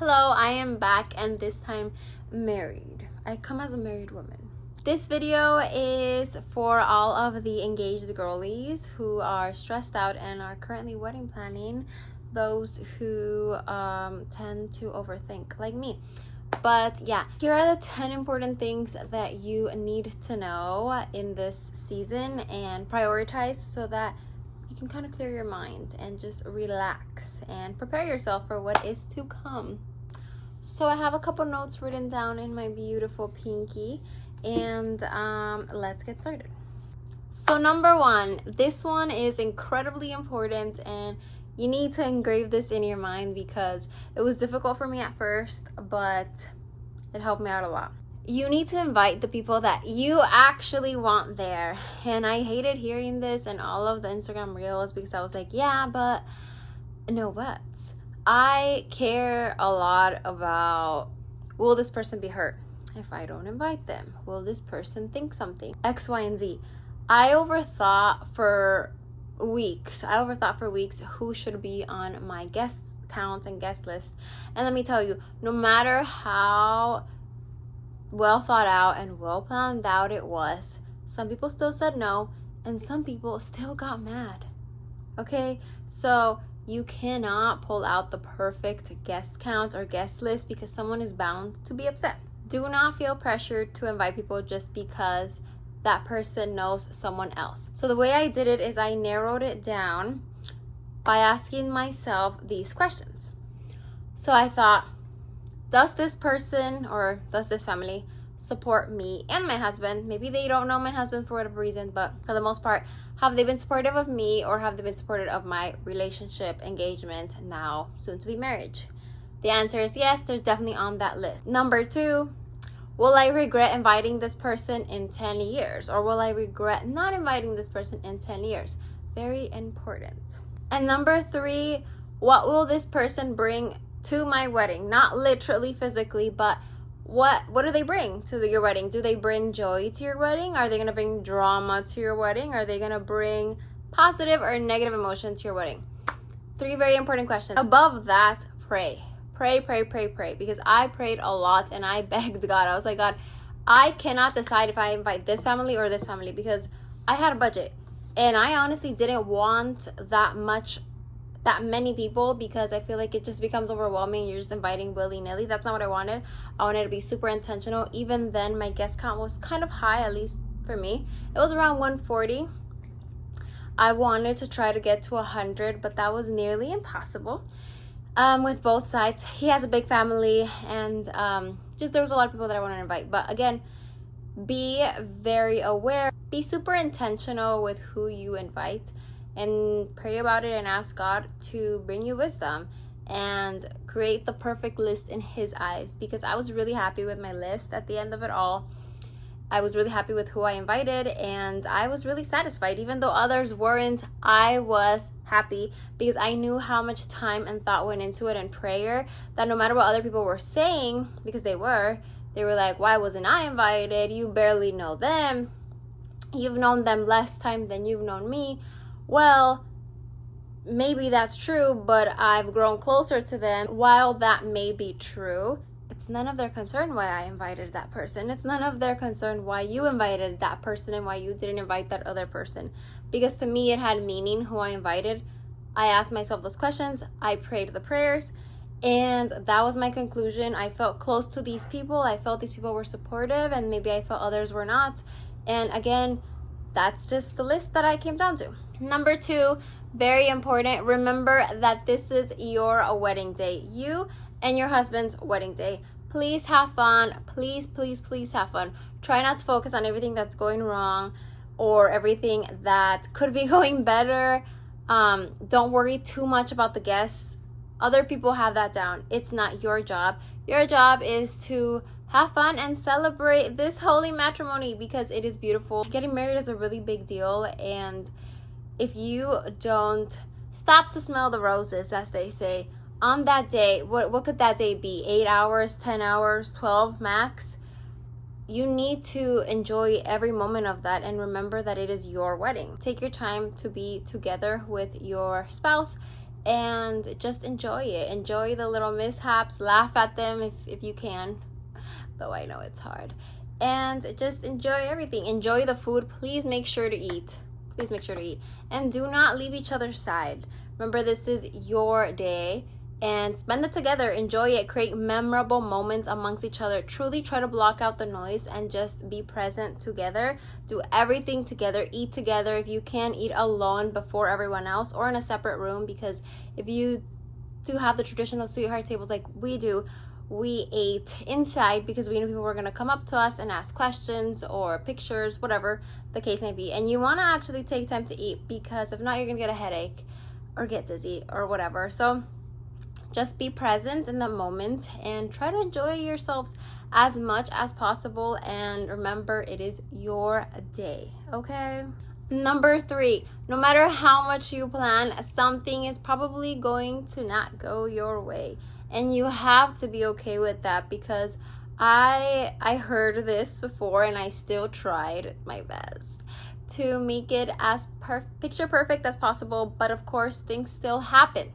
Hello, I am back, and this time married. I come as a married woman. This video is for all of the engaged girlies who are stressed out and are currently wedding planning, those who tend to overthink like me. But yeah, here are the 10 important things that you need to know in this season and prioritize so that you can kind of clear your mind and just relax and prepare yourself for what is to come. So I have a couple notes written down in my beautiful pinky, and let's get started. So number one, this one is incredibly important, and you need to engrave this in your mind because it was difficult for me at first, but it helped me out a lot. You need to invite the people that you actually want there. And I hated hearing this in all of the Instagram reels because I was like, yeah, but no buts. I care a lot about, will this person be hurt if I don't invite them? Will this person think something? X, Y, and Z. I overthought for weeks who should be on my guest count and guest list. And let me tell you, no matter how well thought out and well planned out it was, some people still said no and some people still got mad. Okay, so you cannot pull out the perfect guest count or guest list because someone is bound to be upset. Do not feel pressured to invite people just because that person knows someone else. So the way I did it is I narrowed it down by asking myself these questions. So I thought, does this person or does this family support me and my husband? Maybe they don't know my husband for whatever reason, but for the most part, have they been supportive of me or have they been supportive of my relationship, engagement, now soon to be marriage? The answer is yes, they're definitely on that list. Number two, will I regret inviting this person in 10 years? Or will I regret not inviting this person in 10 years? Very important. And number three, what will this person bring to my wedding? Not literally physically, but what do they bring to your wedding? Do they bring joy to your wedding? Are they going to bring drama to your wedding? Are they going to bring positive or negative emotion to your wedding? Three very important questions. Above that, pray. Pray, because I prayed a lot and I begged God. I was like, God, I cannot decide if I invite this family or this family because I had a budget and I honestly didn't want that many people because I feel like it just becomes overwhelming. You're just inviting willy-nilly. That's not what I wanted. I wanted to be super intentional. Even then, my guest count was kind of high, at least for me. It was around 140. I wanted to try to get to 100, but that was nearly impossible with both sides. He has a big family, and just there was a lot of people that I wanted to invite. But again, be very aware. Be super intentional with who you invite. And pray about it and ask God to bring you wisdom and create the perfect list in His eyes, because I was really happy with my list at the end of it all. I was really happy with who I invited and I was really satisfied. Even though others weren't, I was happy because I knew how much time and thought went into it and prayer, that no matter what other people were saying, because they were like, why wasn't I invited? You barely know them. You've known them less time than you've known me. Well, maybe that's true, but I've grown closer to them. While that may be true, it's none of their concern why I invited that person. It's none of their concern why you invited that person and why you didn't invite that other person. Because to me, it had meaning who I invited. I asked myself those questions. I prayed the prayers. And that was my conclusion. I felt close to these people. I felt these people were supportive, and maybe I felt others were not. And again, that's just the list that I came down to. Number two, very important, remember that this is your wedding day. You and your husband's wedding day. Please have fun. Please have fun. Try not to focus on everything that's going wrong or everything that could be going better. Don't worry too much about the guests. Other people have that down. It's not your job. Your job is to have fun and celebrate this holy matrimony because it is beautiful. Getting married is a really big deal, and if you don't stop to smell the roses, as they say, on that day, what could that day be? 8 hours, 10 hours, 12 max? You need to enjoy every moment of that and remember that it is your wedding. Take your time to be together with your spouse and just enjoy it. Enjoy the little mishaps, laugh at them if you can, though I know it's hard. And just enjoy everything. Enjoy the food. Please make sure to eat. Please make sure to eat. And do not leave each other's side. Remember, this is your day, and spend it together. Enjoy it. Create memorable moments amongst each other. Truly try to block out the noise and just be present together. Do everything together. Eat together. If you can, eat alone before everyone else or in a separate room, because if you do have the traditional sweetheart tables like we do, we ate inside because we knew people were going to come up to us and ask questions or pictures, whatever the case may be. And you want to actually take time to eat, because if not, you're going to get a headache or get dizzy or whatever. So just be present in the moment and try to enjoy yourselves as much as possible. And remember, it is your day, okay? Number 3, no matter how much you plan, something is probably going to not go your way. And you have to be okay with that, because I heard this before and I still tried my best to make it as picture perfect as possible. But of course, things still happen.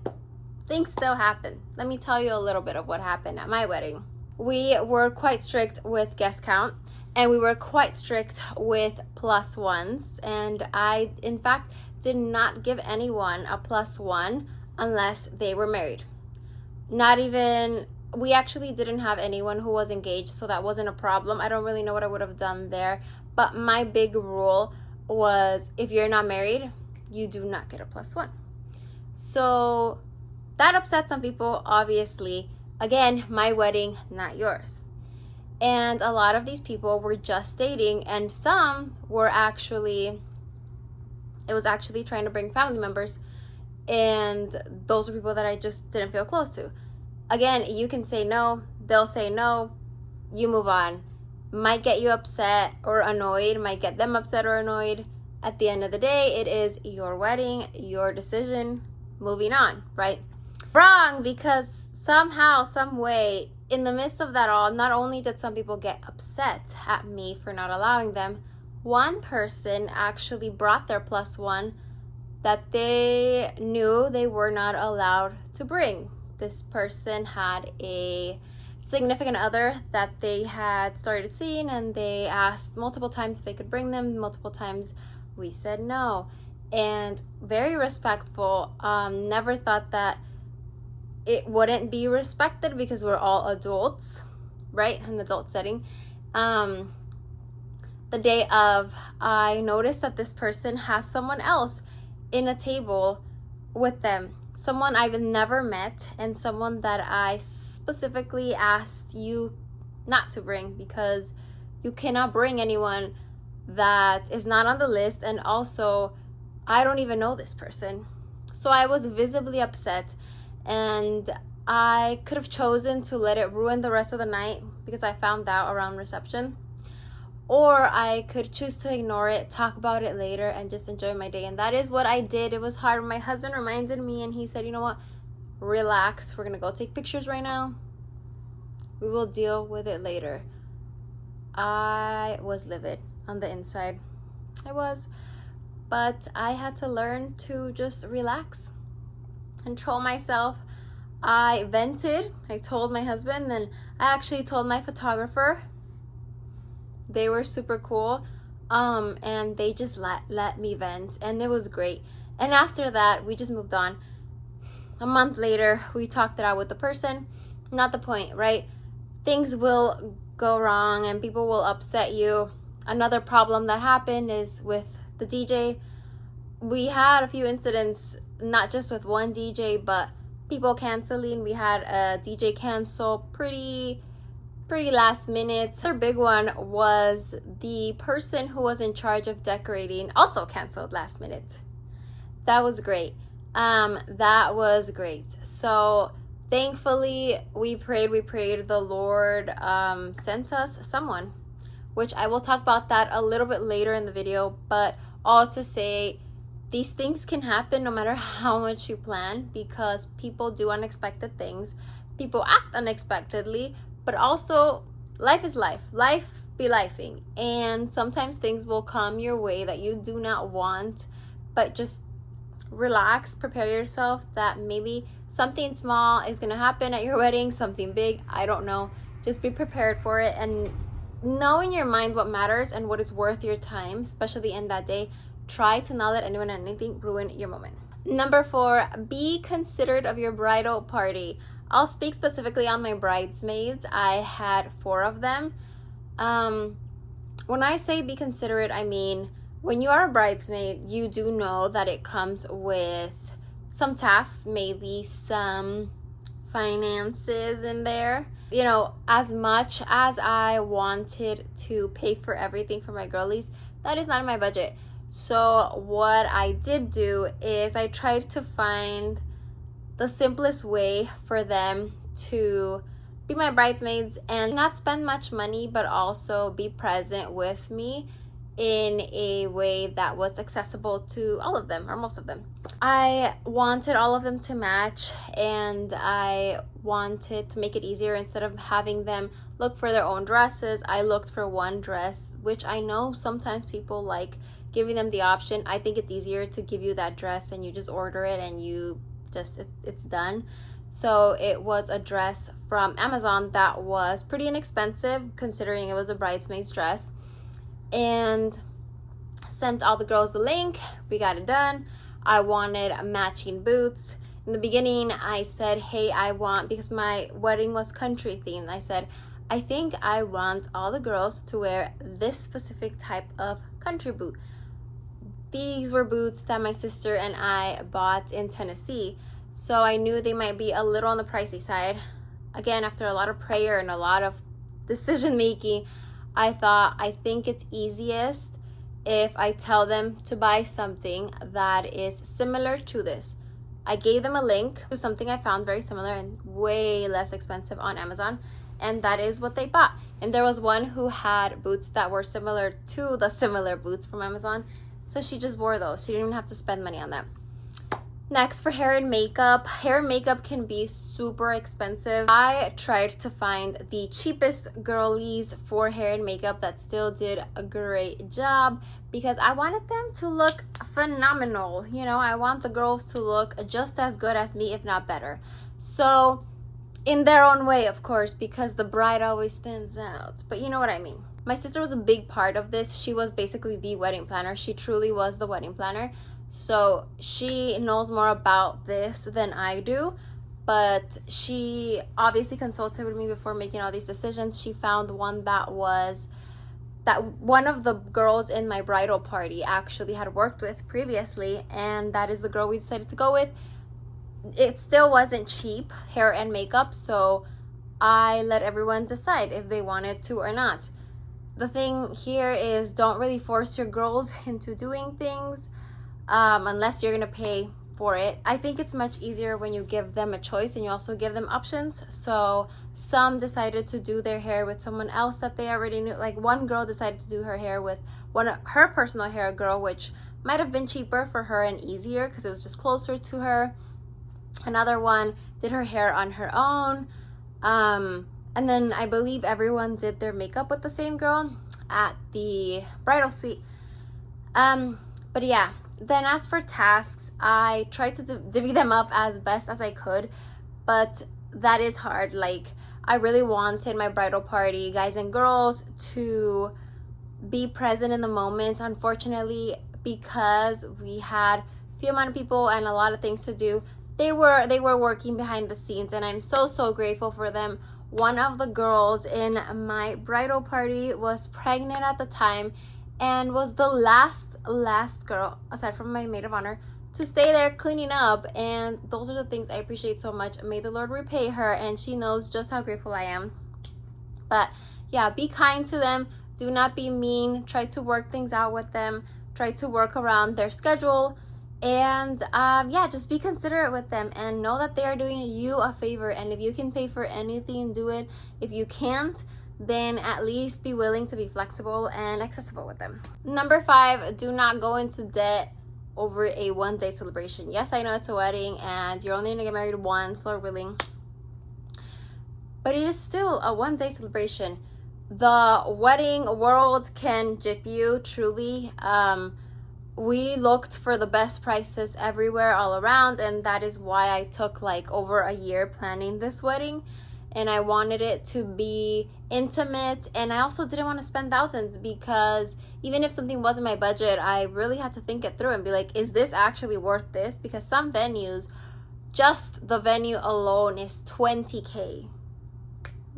Things still happen. Let me tell you a little bit of what happened at my wedding. We were quite strict with guest count, and we were quite strict with plus ones. And I, in fact, did not give anyone a +1 unless they were married. Not even, we actually didn't have anyone who was engaged, so that wasn't a problem. I don't really know what I would have done there, but my big rule was, if you're not married, you do not get a +1. So that upset some people, obviously. Again, my wedding, not yours. And a lot of these people were just dating, and some were actually, it was actually trying to bring family members, and those were people that I just didn't feel close to. Again, you can say no, they'll say no, you move on. Might get you upset or annoyed, might get them upset or annoyed. At the end of the day, it is your wedding, your decision, moving on, right? Wrong, because somehow, some way, in the midst of that all, not only did some people get upset at me for not allowing them, one person actually brought their +1 that they knew they were not allowed to bring. This person had a significant other that they had started seeing, and they asked multiple times if they could bring them. Multiple times we said no. And very respectful. Never thought that it wouldn't be respected, because we're all adults, right? An adult setting. The day of, I noticed that this person has someone else in a table with them, someone I've never met, and someone that I specifically asked you not to bring, because you cannot bring anyone that is not on the list. And also, I don't even know this person. So I was visibly upset, and I could have chosen to let it ruin the rest of the night, because I found out around reception. Or I could choose to ignore it, talk about it later, and just enjoy my day. And that is what I did. It was hard. My husband reminded me, and he said, you know what? Relax. We're going to go take pictures right now. We will deal with it later. I was livid on the inside. I was. But I had to learn to just relax, control myself. I vented. I told my husband, and I actually told my photographer. They were super cool, and they just let me vent, and it was great. And after that, we just moved on. A month later, we talked it out with the person. Not the point, right? Things will go wrong, and people will upset you. Another problem that happened is with the DJ. We had a few incidents, not just with one DJ, but people canceling. We had a DJ cancel pretty last minute. Their big one was the person who was in charge of decorating also canceled last minute. That was great. That was great. So thankfully we prayed. The Lord sent us someone, which I will talk about that a little bit later in the video. But all to say, these things can happen no matter how much you plan, because people do unexpected things. People act unexpectedly. But also, life is life. Life be lifing. And sometimes things will come your way that you do not want. But just relax, prepare yourself that maybe something small is gonna happen at your wedding, something big, I don't know. Just be prepared for it and know in your mind what matters and what is worth your time, especially in that day. Try to not let anyone or anything ruin your moment. Number 4, be considerate of your bridal party. I'll speak specifically on my bridesmaids. I had 4 of them. When I say be considerate, I mean when you are a bridesmaid, you do know that it comes with some tasks, maybe some finances in there. You know, as much as I wanted to pay for everything for my girlies, that is not in my budget. So what I did do is I tried to find the simplest way for them to be my bridesmaids and not spend much money, but also be present with me in a way that was accessible to all of them, or most of them. I wanted all of them to match, and I wanted to make it easier. Instead of having them look for their own dresses, I looked for one dress, which I know sometimes people like giving them the option. I think it's easier to give you that dress and you just order it and you just it's done. So it was a dress from Amazon that was pretty inexpensive considering it was a bridesmaid's dress, and sent all the girls the link. We got it done. I wanted matching boots. In the beginning I said, hey, I want, because my wedding was country themed, I said, I think I want all the girls to wear this specific type of country boot. These were boots that my sister and I bought in Tennessee, so I knew they might be a little on the pricey side. Again, after a lot of prayer and a lot of decision making, I thought, I think it's easiest if I tell them to buy something that is similar to this. I gave them a link to something I found very similar and way less expensive on Amazon, and that is what they bought. And there was one who had boots that were similar to the similar boots from Amazon, so she just wore those. She didn't even have to spend money on that. Next, for hair and makeup. Hair and makeup can be super expensive. I tried to find the cheapest girlies for hair and makeup that still did a great job, because I wanted them to look phenomenal. You know, I want the girls to look just as good as me, if not better. So, in their own way, of course, because the bride always stands out. But you know what I mean. My sister was a big part of this. She was basically the wedding planner. She truly was the wedding planner. So she knows more about this than I do, but she obviously consulted with me before making all these decisions. She found one that one of the girls in my bridal party actually had worked with previously, and that is the girl we decided to go with. It still wasn't cheap, hair and makeup, so I let everyone decide if they wanted to or not. The thing here is, don't really force your girls into doing things unless you're gonna pay for it. I think it's much easier when you give them a choice and you also give them options. So some decided to do their hair with someone else that they already knew. Like one girl decided to do her hair with one of her personal hair girl, which might have been cheaper for her and easier because it was just closer to her. Another one did her hair on her own. And then I believe everyone did their makeup with the same girl at the bridal suite. But yeah, then as for tasks, I tried to divvy them up as best as I could, but that is hard. Like, I really wanted my bridal party, guys and girls, to be present in the moment. Unfortunately, because we had few amount of people and a lot of things to do, they were working behind the scenes, and I'm so grateful for them. One of the girls in my bridal party was pregnant at the time and was the last girl, aside from my maid of honor, to stay there cleaning up. And those are the things I appreciate so much. May the Lord repay her, and she knows just how grateful I am. But yeah, be kind to them. Do not be mean. Try to work things out with them. Try to work around their schedule. And yeah, just be considerate with them and know that they are doing you a favor. And if you can pay for anything, do it. If you can't, then at least be willing to be flexible and accessible with them. Number 5, do not go into debt over a one-day celebration. Yes, I know it's a wedding and you're only gonna get married once, Lord willing, but it is still a one-day celebration. The wedding world can gyp you, truly. we looked for the best prices everywhere all around, and that is why I took like over a year planning this wedding. And I wanted it to be intimate, and I also didn't want to spend thousands, because even if something wasn't my budget, I really had to think it through and be like, is this actually worth this? Because some venues, just the venue alone is 20K,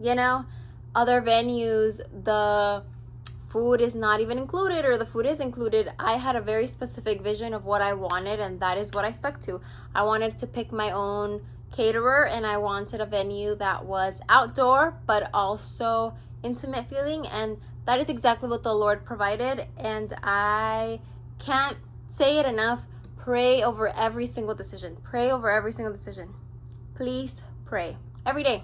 you know. Other venues, the food is not even included, or the food is included. I had a very specific vision of what I wanted, and that is what I stuck to. I wanted to pick my own caterer, and I wanted a venue that was outdoor but also intimate feeling, and that is exactly what the Lord provided. And I can't say it enough. Pray over every single decision. Pray over every single decision. Please pray every day.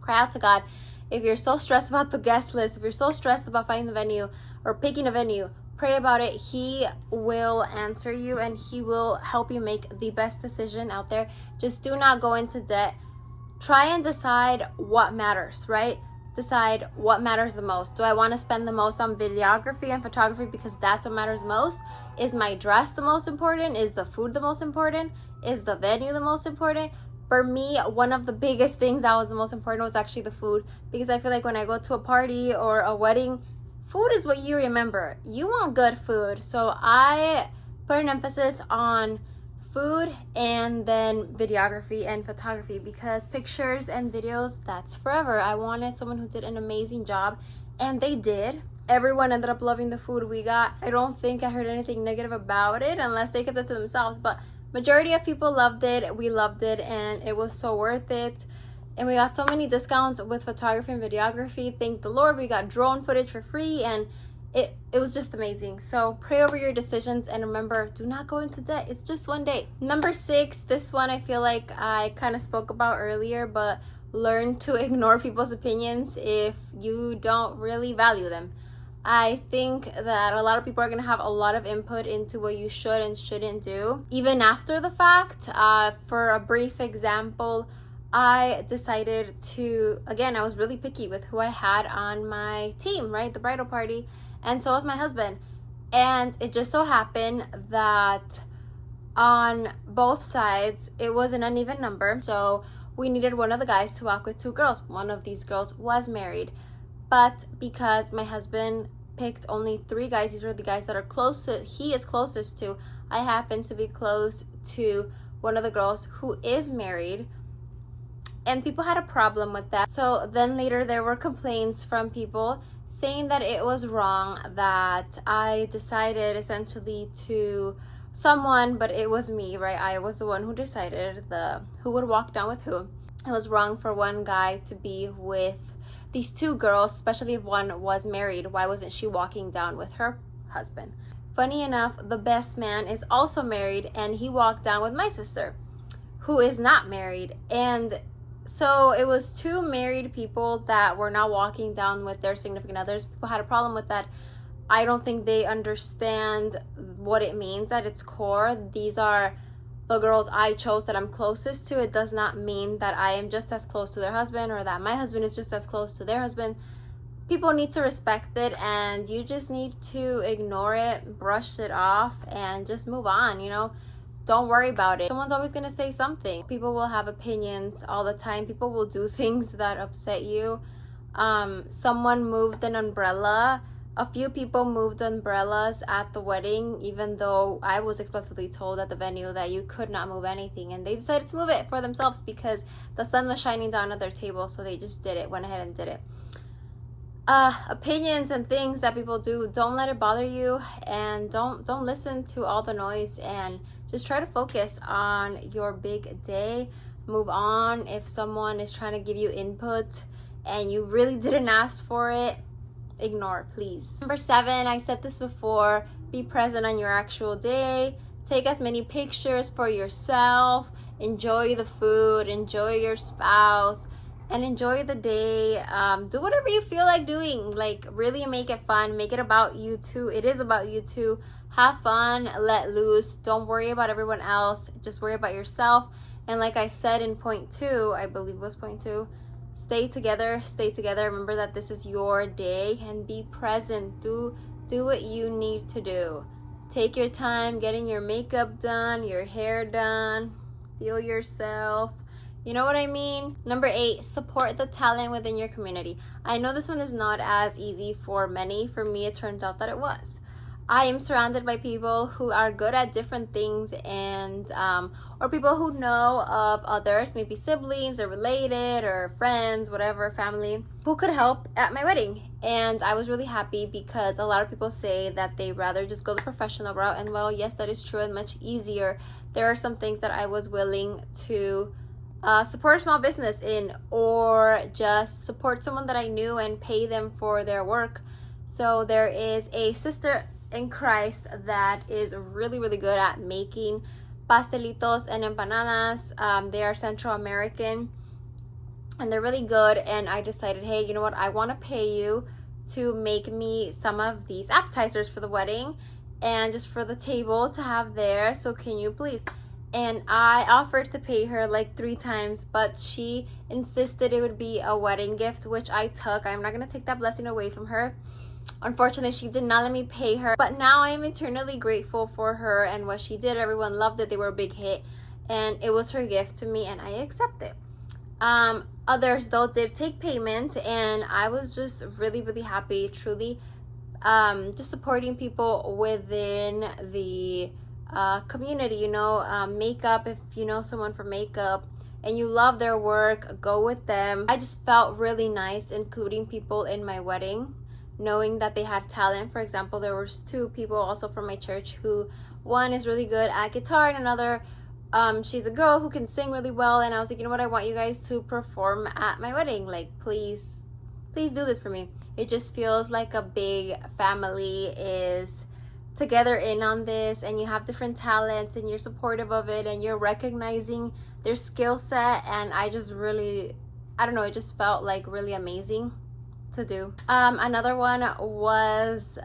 Cry out to God. If you're so stressed about the guest list, if you're so stressed about finding the venue or picking a venue, pray about it. He will answer you, and he will help you make the best decision out there. Just do not go into debt. Try and decide what matters, right? Decide what matters the most. Do I want to spend the most on videography and photography because that's what matters most? Is my dress the most important? Is the food the most important? Is the venue the most important? For me, one of the biggest things that was the most important was actually the food, because I feel like when I go to a party or a wedding, food is what you remember. You want good food. So I put an emphasis on food and then videography and photography, because pictures and videos, that's forever. I wanted someone who did an amazing job, and they did. Everyone ended up loving the food we got. I don't think I heard anything negative about it, unless they kept it to themselves, but majority of people loved it. We loved it, and it was so worth it. And we got so many discounts with photography and videography. Thank the Lord. We got drone footage for free, and it was just amazing. So pray over your decisions, and remember, do not go into debt. It's just one day. Number 6, this one I feel like I kind of spoke about earlier, but learn to ignore people's opinions if you don't really value them. I think that a lot of people are going to have a lot of input into what you should and shouldn't do, even after the fact. For a brief example, I decided to, again, I was really picky with who I had on my team, right? The bridal party. And so was my husband. And it just so happened that on both sides, it was an uneven number. So we needed one of the guys to walk with 2 girls. One of these girls was married. But because my husband picked only 3 guys, these were the guys that are he is closest to, I happen to be close to one of the girls who is married, and people had a problem with that. So then later there were complaints from people saying that it was wrong that I decided essentially to someone, but it was me, right? I was the one who decided who would walk down with who. It was wrong for one guy to be with these 2 girls, especially if one was married. Why wasn't she walking down with her husband? Funny enough, the best man is also married, and he walked down with my sister, who is not married. And so it was 2 married people that were not walking down with their significant others. People had a problem with that. I don't think they understand what it means at its core. These are the girls I chose that I'm closest to. It does not mean that I am just as close to their husband, or that my husband is just as close to their husband. People need to respect it, and you just need to ignore it, brush it off, and just move on, you know? Don't worry about it. Someone's always going to say something. People will have opinions all the time. People will do things that upset you. Someone moved an umbrella. A few people moved umbrellas at the wedding, even though I was explicitly told at the venue that you could not move anything. And they decided to move it for themselves because the sun was shining down at their table. So they just went ahead and did it. Opinions and things that people do, don't let it bother you, and don't listen to all the noise, and just try to focus on your big day. Move on. If someone is trying to give you input and you really didn't ask for it, ignore, please. Number 7, I said this before, be present on your actual day. Take as many pictures for yourself. Enjoy the food, enjoy your spouse, and enjoy the day. Do whatever you feel like doing. Like, really make it fun. Make it about you too. It is about you too. Have fun, let loose. Don't worry about everyone else. Just worry about yourself. And like I said in point 2, I believe it was point 2, stay together, stay together. Remember that this is your day, and be present. Do what you need to do. Take your time getting your makeup done, your hair done, feel yourself. You know what I mean? Number 8, support the talent within your community. I know this one is not as easy for many. For me, it turns out that it was. I am surrounded by people who are good at different things, and or people who know of others, maybe siblings or related or friends, whatever, family, who could help at my wedding. And I was really happy because a lot of people say that they rather just go the professional route, and well, yes, that is true and much easier. There are some things that I was willing to support a small business in, or just support someone that I knew and pay them for their work. So there is a sister in Christ that is really, really good at making pastelitos and empanadas. They are Central American and they're really good. And I decided, hey, you know what? I want to pay you to make me some of these appetizers for the wedding and just for the table to have there. So can you please? And I offered to pay her like 3 times, but she insisted it would be a wedding gift, which I took. I'm not going to take that blessing away from her. Unfortunately, she did not let me pay her, but now I am eternally grateful for her and what she did. Everyone loved it. They were a big hit, and it was her gift to me, and I accept it. Others, though, did take payment, and I was just really, really happy, truly, just supporting people within the community, you know. Makeup, if you know someone for makeup and you love their work, go with them. I just felt really nice including people in my wedding, knowing that they had talent. For example, there was 2 people also from my church who, one is really good at guitar and another, she's a girl who can sing really well. And I was like, you know what, I want you guys to perform at my wedding. Like, please do this for me. It just feels like a big family is together in on this, and you have different talents and you're supportive of it and you're recognizing their skill set. And I just really, I don't know, it just felt like really amazing to do. Another one was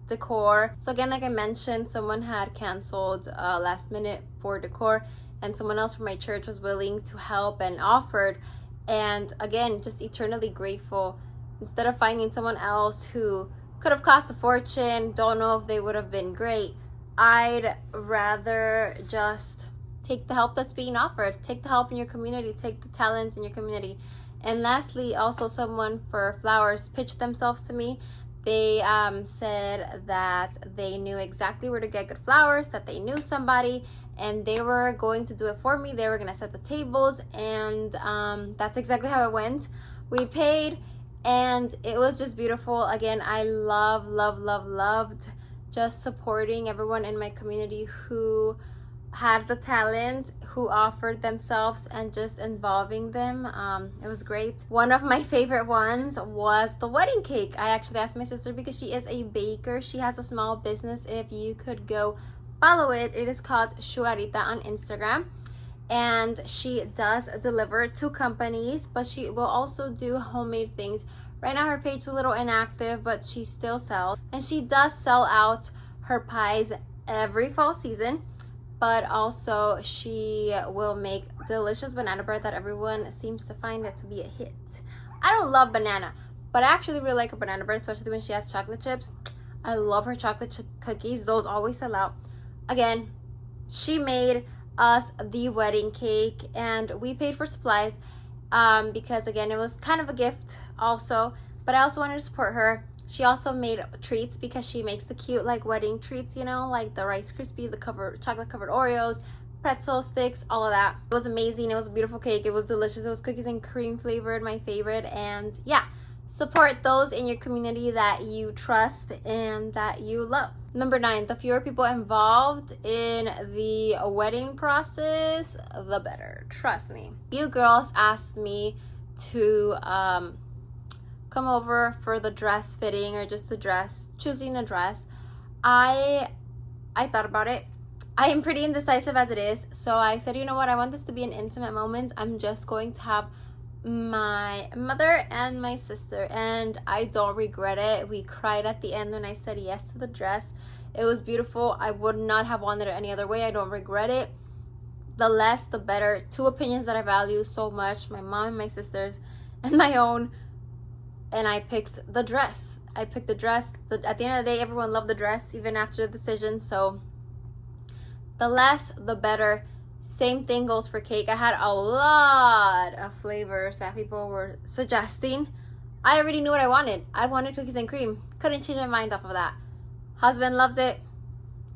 decor. So again, like I mentioned, someone had canceled last minute for decor, and someone else from my church was willing to help and offered. And again, just eternally grateful. Instead of finding someone else who could have cost a fortune, don't know if they would have been great, I'd rather just take the help that's being offered. Take the help in your community, take the talents in your community. And lastly, also someone for flowers pitched themselves to me. They said that they knew exactly where to get good flowers, that they knew somebody, and they were going to do it for me. They were going to set the tables, and that's exactly how it went. We paid, and it was just beautiful. Again, I loved just supporting everyone in my community who had the talent, who offered themselves, and just involving them. It was great. One of my favorite ones was the wedding cake. I actually asked my sister because she is a baker. She has a small business. If you could go follow it, it is called Shugarita on Instagram. And she does deliver to companies, but she will also do homemade things. Right now her page is a little inactive, but she still sells. And she does sell out her pies every fall season. But also she will make delicious banana bread that everyone seems to find it to be a hit. I don't love banana, but I actually really like her banana bread, especially when she has chocolate chips. I love her chocolate chip cookies. Those always sell out. Again, she made us the wedding cake, and we paid for supplies because again, it was kind of a gift also, but I also wanted to support her. She also made treats because she makes the cute like wedding treats, you know, like the Rice Krispies, the chocolate covered Oreos, pretzel sticks, all of that. It was amazing. It was a beautiful cake. It was delicious. It was cookies and cream flavored, my favorite. And yeah, support those in your community that you trust and that you love. Number 9, the fewer people involved in the wedding process, the better. Trust me. You girls asked me to come over for the dress fitting or just the dress, choosing a dress. I thought about it. I am pretty indecisive as it is, so I said, you know what, I want this to be an intimate moment. I'm just going to have my mother and my sister, and I don't regret it. We cried at the end when I said yes to the dress. It was beautiful. I would not have wanted it any other way. I don't regret it. The less the better. 2 opinions that I value so much, my mom and my sister's, and my own. And I picked the dress. I picked the dress. At the end of the day, everyone loved the dress even after the decision. So the less, the better. Same thing goes for cake. I had a lot of flavors that people were suggesting. I already knew what I wanted. I wanted cookies and cream. Couldn't change my mind off of that. Husband loves it.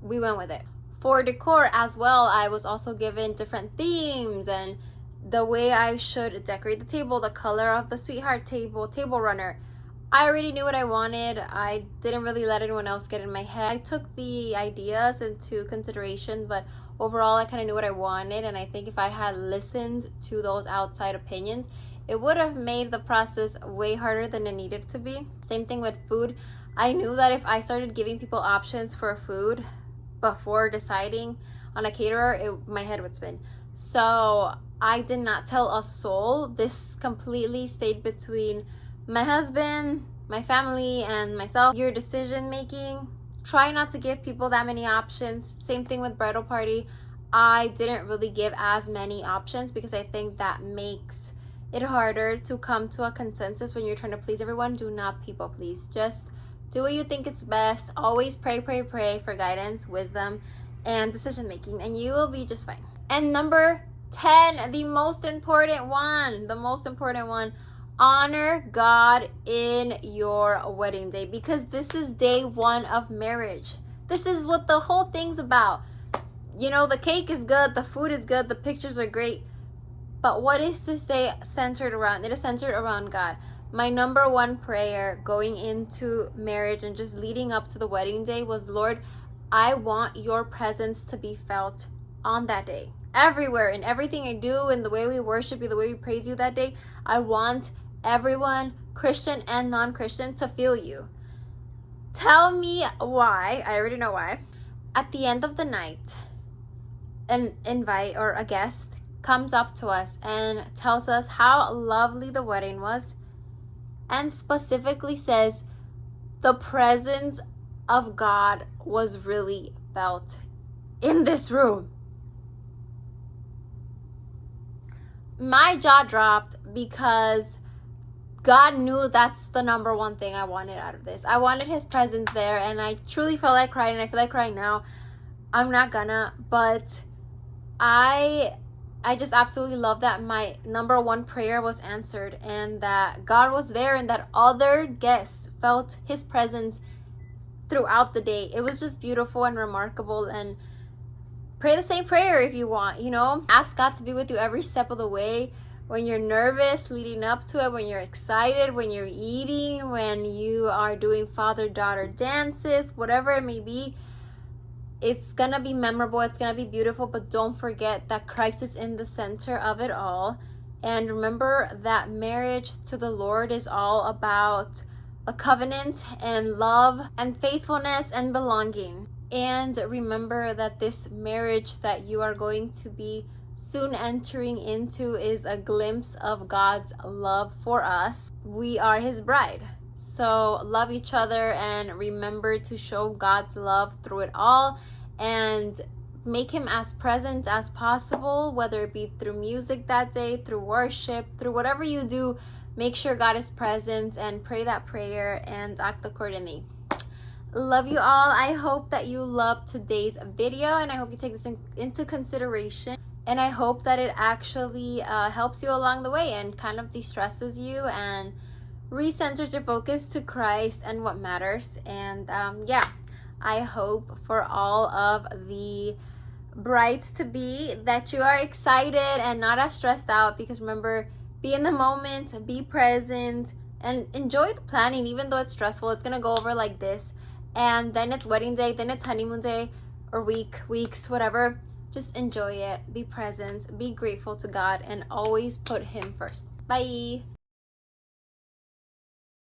We went with it. For decor as well, I was also given different themes and the way I should decorate the table, the color of the sweetheart table runner. I already knew what I wanted. I didn't really let anyone else get in my head. I took the ideas into consideration, but overall I kind of knew what I wanted, and I think if I had listened to those outside opinions, it would have made the process way harder than it needed to be. Same thing with food. I knew that if I started giving people options for food before deciding on a caterer, my head would spin. So I did not tell a soul. This completely stayed between my husband, my family, and myself. Your decision making. Try not to give people that many options. Same thing with bridal party. I didn't really give as many options because I think that makes it harder to come to a consensus when you're trying to please everyone. Do not people please. Just do what you think is best. Always pray for guidance, wisdom, and decision making, and you will be just fine. And number 10, the most important one, honor God in your wedding day, because this is day 1 of marriage. This is what the whole thing's about. You know, the cake is good, the food is good, the pictures are great, but what is this day centered around? It is centered around God. My number 1 prayer going into marriage and just leading up to the wedding day was, Lord, I want your presence to be felt on that day. Everywhere, in everything I do, in the way we worship you, the way we praise you that day, I want everyone, Christian and non-Christian, to feel you. Tell me why. I already know why. At the end of the night, an invite or a guest comes up to us and tells us how lovely the wedding was, and specifically says the presence of God was really felt in this room. My jaw dropped because God knew that's the number 1 thing I wanted out of this. I wanted his presence there, and I truly felt like crying, and I feel like crying now. I'm not gonna, but I just absolutely love that my number 1 prayer was answered, and that God was there, and that other guests felt his presence throughout the day. It was just beautiful and remarkable. And pray the same prayer if you want, you know. Ask God to be with you every step of the way. When you're nervous leading up to it, when you're excited, when you're eating, when you are doing father-daughter dances, whatever it may be, it's gonna be memorable, it's gonna be beautiful, but don't forget that Christ is in the center of it all. And remember that marriage to the Lord is all about a covenant and love and faithfulness and belonging. And remember that this marriage that you are going to be soon entering into is a glimpse of God's love for us. We are his bride. So love each other and remember to show God's love through it all, and make him as present as possible, whether it be through music that day, through worship, through whatever you do. Make sure God is present and pray that prayer and act accordingly. Love you all. I hope that you loved today's video, and I hope you take this into consideration, and I hope that it actually helps you along the way and kind of de-stresses you and recenters your focus to Christ and what matters. And yeah, I hope for all of the brides to be that you are excited and not as stressed out, because remember, be in the moment, be present, and enjoy the planning. Even though it's stressful, it's gonna go over like this, and then it's wedding day, then it's honeymoon day, or weeks, whatever. Just enjoy it, be present, be grateful to God, and always put him first. Bye.